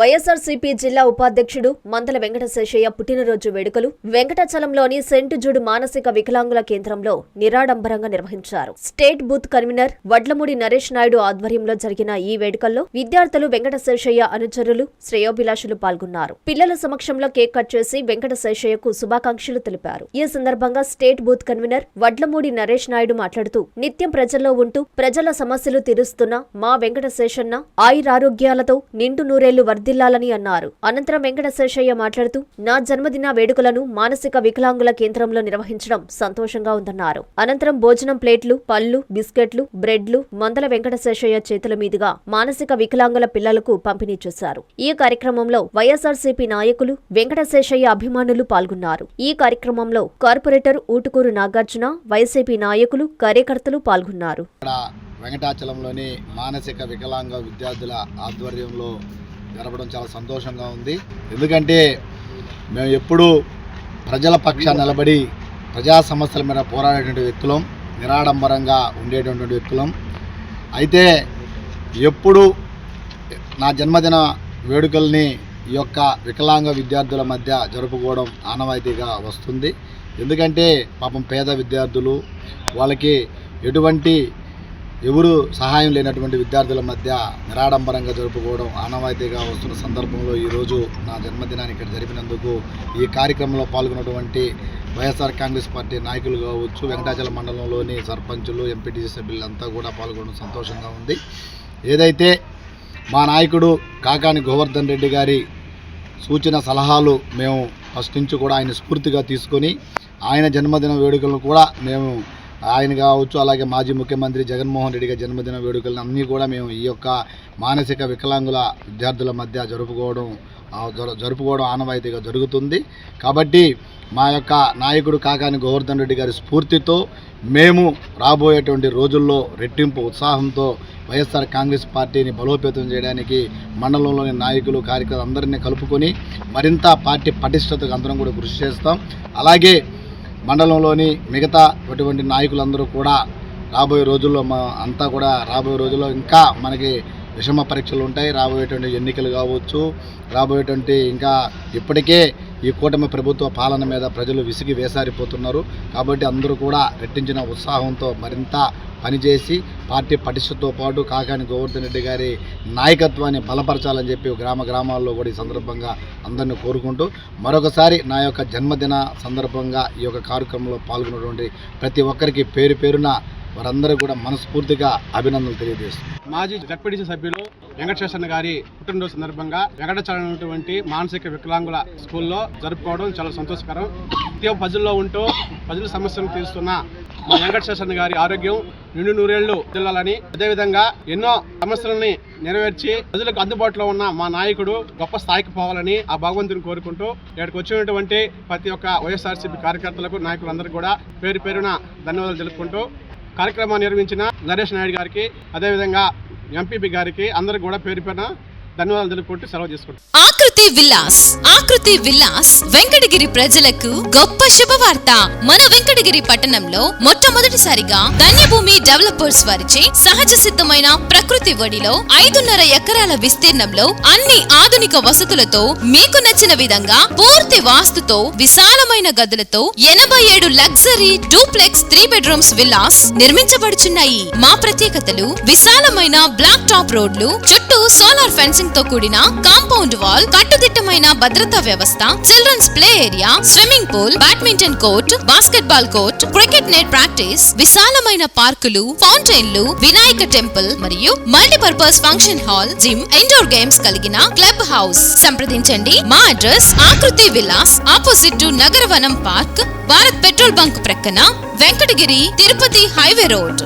వైఎస్ఆర్సీపీ జిల్లా ఉపాధ్యక్షుడు మందల వెంకటశేషయ్య పుట్టినరోజు వేడుకలు వెంకటాచలంలోని సెంట్ జూడ్ మానసిక వికలాంగుల కేంద్రంలో నిరాడంబరంగా నిర్వహించారు. State booth convener Vadlamudi Naresh Naidu ఆధ్వర్యంలో జరిగిన ఈ వేడుకల్లో విద్యార్థులు వెంకటశేషయ్య అనుచరులు శ్రేయోభిలాషులు పాల్గొన్నారు. పిల్లల సమక్షంలో కేక్ కట్ చేసి వెంకటశేషయ్యకు శుభాకాంక్షలు తెలిపారు. ఈ సందర్భంగా state booth convener Vadlamudi Naresh Naidu మాట్లాడుతూ నిత్యం ప్రజల్లో ఉంటూ ప్రజల సమస్యలు తీరుస్తున్న మా వెంకటశేషన్న ఆయురారోగ్యాలతో నిండు నూరేళ్లు వర్ధిల్లాలని అన్నారు. అనంతరం వెంకటశేషయ్య మాట్లాడుతూ నా జన్మదిన వేడుకలను మానసిక వికలాంగుల కేంద్రంలో నిర్వహించడం సంతోషంగా ఉందన్నారు. అనంతరం భోజనం ప్లేట్లు, పళ్లు, బిస్కెట్లు, బ్రెడ్లు మందల వెంకటశేషయ్య చేతుల మీదుగా మానసిక వికలాంగుల పిల్లలకు పంపిణీ చేశారు. ఈ కార్యక్రమంలో వైఎస్ఆర్సీపీ నాయకులు, వెంకటశేషయ్య అభిమానులు పాల్గొన్నారు. ఈ కార్యక్రమంలో కార్పొరేటర్ ఊటుకూరు నాగార్జున, వైసీపీ నాయకులు, కార్యకర్తలు పాల్గొన్నారు. వెంకటాచలంలోని మానసిక వికలాంగ విద్యార్థుల ఆధ్వర్యంలో జరపడం చాలా సంతోషంగా ఉంది. ఎందుకంటే మేము ఎప్పుడూ ప్రజల పక్షాన నిలబడి ప్రజా సమస్యల మీద పోరాడేటువంటి వ్యక్తులం, నిరాడంబరంగా ఉండేటటువంటి వ్యక్తులం. అయితే ఎప్పుడు నా జన్మదిన వేడుకల్ని ఈ యొక్క వికలాంగ విద్యార్థుల మధ్య జరుపుకోవడం ఆనవాయితీగా వస్తుంది. ఎందుకంటే పాపం పేద విద్యార్థులు, వాళ్ళకి ఎటువంటి ఎవరు సహాయం లేనటువంటి విద్యార్థుల మధ్య నిరాడంబరంగా జరుపుకోవడం ఆనవాయితీగా వస్తున్న సందర్భంలో ఈరోజు నా జన్మదినాన్ని ఇక్కడ జరిపినందుకు ఈ కార్యక్రమంలో పాల్గొన్నటువంటి వైఎస్ఆర్ కాంగ్రెస్ పార్టీ నాయకులు కావచ్చు, వెంకటాచలం మండలంలోని సర్పంచులు, ఎంపీటీసీ సభ్యులంతా కూడా పాల్గొనడం సంతోషంగా ఉంది. ఏదైతే మా నాయకుడు కాకాని గోవర్ధన్ రెడ్డి గారి సూచన సలహాలు మేము ఫస్ట్ నుంచి కూడా ఆయన స్ఫూర్తిగా తీసుకొని ఆయన జన్మదిన వేడుకలను కూడా మేము ఆయన కావచ్చు, అలాగే మాజీ ముఖ్యమంత్రి జగన్మోహన్ రెడ్డి గారి జన్మదిన వేడుకలను అన్నీ కూడా మేము ఈ యొక్క మానసిక వికలాంగుల విద్యార్థుల మధ్య జరుపుకోవడం ఆనవాయితీగా జరుగుతుంది. కాబట్టి మా యొక్క నాయకుడు కాకాని గోవర్ధన్ రెడ్డి గారి స్ఫూర్తితో మేము రాబోయేటువంటి రోజుల్లో రెట్టింపు ఉత్సాహంతో వైఎస్ఆర్ కాంగ్రెస్ పార్టీని బలోపేతం చేయడానికి మండలంలోని నాయకులు, కార్యకర్తలు అందరినీ కలుపుకొని మరింత పార్టీ పటిష్టతకు అందరం కూడా కృషి చేస్తాం. అలాగే మండలంలోని మిగతా అటువంటి నాయకులందరూ కూడా రాబోయే రోజుల్లో రాబోయే రోజుల్లో ఇంకా మనకి విషమ పరీక్షలు ఉంటాయి. రాబోయేటువంటి ఎన్నికలు కావచ్చు, రాబోయేటువంటి ఇంకా ఇప్పటికే ఈ కూటమి ప్రభుత్వ పాలన మీద ప్రజలు విసిగి వేసారిపోతున్నారు. కాబట్టి అందరూ కూడా రెట్టించిన ఉత్సాహంతో మరింత పనిచేసి పార్టీ పటిష్టతో పాటు కాకాని గోవర్ధన్ రెడ్డి గారి నాయకత్వాన్ని బలపరచాలని చెప్పి గ్రామాల్లో కూడా ఈ సందర్భంగా అందరినీ కోరుకుంటూ మరొకసారి నా యొక్క జన్మదిన సందర్భంగా ఈ యొక్క కార్యక్రమంలో పాల్గొన్నటువంటి ప్రతి ఒక్కరికి పేరు పేరున వారందరూ కూడా మనస్ఫూర్తిగా అభినందనలు తెలియజేస్తున్నారు. మాజీ జడ్పీటీసీ సభ్యులు వెంకటశేషన్న గారి పుట్టినరోజు సందర్భంగా వెంకటాచలం మానసిక వికలాంగుల స్కూల్లో జరుపుకోవడం చాలా సంతోషకరం. నిత్యం ప్రజల్లో ఉంటూ ప్రజల సమస్యలను తీరుస్తున్న మా వెంకటశేషన్న గారి ఆరోగ్యం నిండు నూరేళ్లు జిల్లాలని, అదేవిధంగా ఎన్నో సమస్యలని నెరవేర్చి ప్రజలకు అందుబాటులో ఉన్న మా నాయకుడు గొప్ప స్థాయికి పోవాలని ఆ భగవంతుని కోరుకుంటూ ఇక్కడికి వచ్చినటువంటి ప్రతి ఒక్క వైఎస్ఆర్సీపీ కార్యకర్తలకు, నాయకులందరికీ కూడా పేరు పేరున ధన్యవాదాలు తెలుపుకుంటూ కార్యక్రమాన్ని నిర్వహించిన నరేష్ నాయుడు గారికి, అదేవిధంగా ఎంపీపీ గారికి అందరికి కూడా పేరు పేరున ధన్యవాదాలు తెలుపుకుంటూ సెలవు చేసుకుంటాం. ఆకృతి విలాస్ వెంకటగిరి ప్రజలకు గొప్ప శుభవార్త. మన వెంకటగిరి పట్టణంలో మొట్టమొదటిసారిగా ధన్యభూమి డెవలపర్స్ వారిచే సహజ సిద్ధమైన ప్రకృతి ఒడిలో 5.5 ఎకరాల విస్తీర్ణంలో అన్ని ఆధునిక వసతులతో మీకు నచ్చిన విధంగా పూర్తి వాస్తుతో విశాలమైన గదులతో 87 లగ్జరీ డూప్లెక్స్ 3 బెడ్రూమ్స్ విల్లాస్ నిర్మించబడుచున్నాయి. మా ప్రత్యేకతలు విశాలమైన బ్లాక్ టాప్ రోడ్లు, చుట్టూ సోలార్ ఫెన్సింగ్ తో కూడిన కాంపౌండ్ వాల్, కట్టుదిట్టమైన భద్రతా వ్యవస్థ, children's play area, swimming pool, badminton court, basketball court, cricket net practice, విశాలమైన పార్కులు, ఫౌంటైన్లు, వినాయక టెంపుల్ మరియు multipurpose function hall, gym, indoor games కలిగిన క్లబ్ హౌస్. సంప్రదించండి. మా address Akruthi Vilas, opposite to Nagaravanam park, Bharat petrol bunk ప్రక్కన, వెంకటగిరి తిరుపతి హైవే రోడ్.